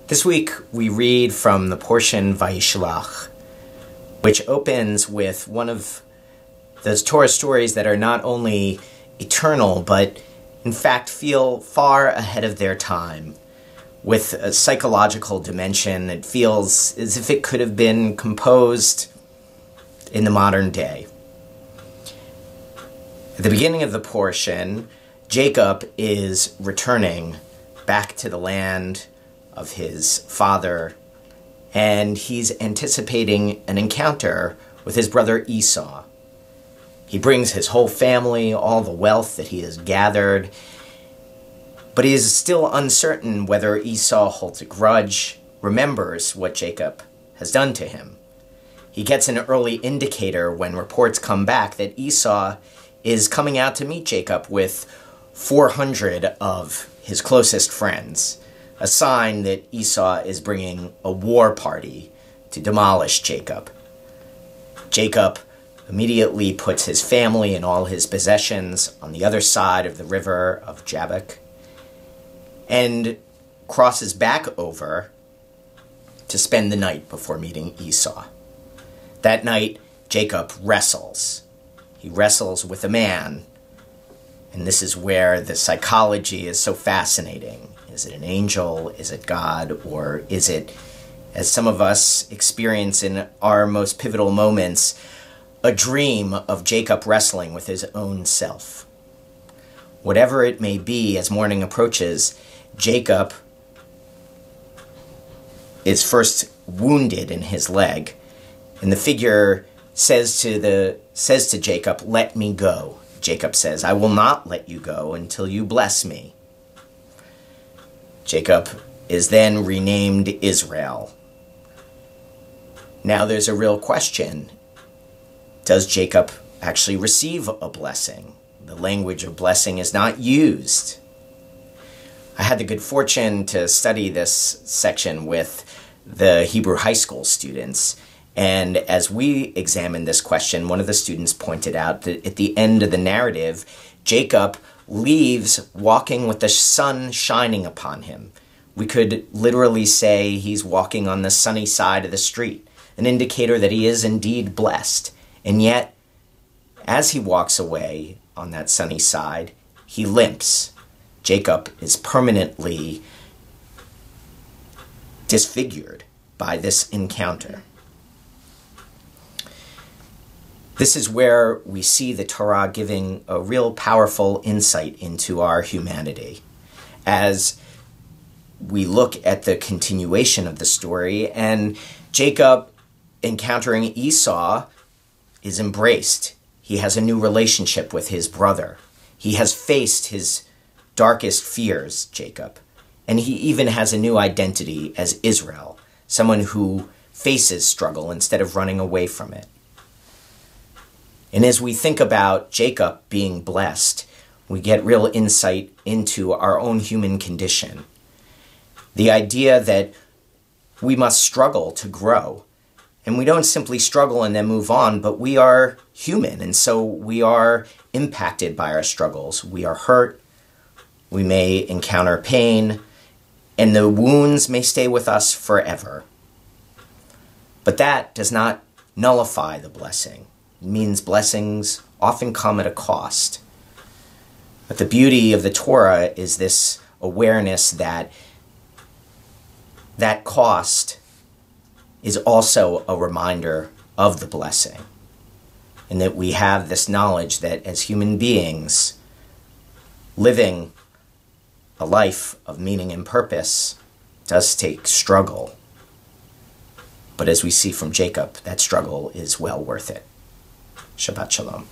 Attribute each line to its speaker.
Speaker 1: This week we read from the portion Vayishlach, which opens with one of those Torah stories that are not only eternal, but in fact feel far ahead of their time. With a psychological dimension, it feels as if it could have been composed in the modern day. At the beginning of the portion, Jacob is returning back to the land of his father, and he's anticipating an encounter with his brother Esau. He brings his whole family, all the wealth that he has gathered, but he is still uncertain whether Esau holds a grudge, remembers what Jacob has done to him. He gets an early indicator when reports come back that Esau is coming out to meet Jacob with 400 of his closest friends, a sign that Esau is bringing a war party to demolish Jacob. Jacob immediately puts his family and all his possessions on the other side of the river of Jabbok and crosses back over to spend the night before meeting Esau. That night, Jacob wrestles. He wrestles with a man, and this is where the psychology is so fascinating. Is it an angel? Is it God? Or is it, as some of us experience in our most pivotal moments, a dream of Jacob wrestling with his own self? Whatever it may be, as morning approaches, Jacob is first wounded in his leg, and the figure says to Jacob, "Let me go." Jacob says, "I will not let you go until you bless me." Jacob is then renamed Israel. Now there's a real question. Does Jacob actually receive a blessing? The language of blessing is not used. I had the good fortune to study this section with the Hebrew high school students, and as we examined this question, one of the students pointed out that at the end of the narrative, Jacob leaves walking with the sun shining upon him. We could literally say he's walking on the sunny side of the street, an indicator that he is indeed blessed. And yet, as he walks away on that sunny side, he limps. Jacob is permanently disfigured by this encounter. This is where we see the Torah giving a real powerful insight into our humanity. As we look at the continuation of the story, and Jacob encountering Esau is embraced. He has a new relationship with his brother. He has faced his darkest fears, Jacob, and he even has a new identity as Israel, someone who faces struggle instead of running away from it. And as we think about Jacob being blessed, we get real insight into our own human condition. The idea that we must struggle to grow. And we don't simply struggle and then move on, but we are human, and so we are impacted by our struggles. We are hurt, we may encounter pain, and the wounds may stay with us forever. But that does not nullify the blessing. It means blessings often come at a cost. But the beauty of the Torah is this awareness that that cost is also a reminder of the blessing. And that we have this knowledge that as human beings, living a life of meaning and purpose does take struggle. But as we see from Jacob, that struggle is well worth it. Shabbat Shalom.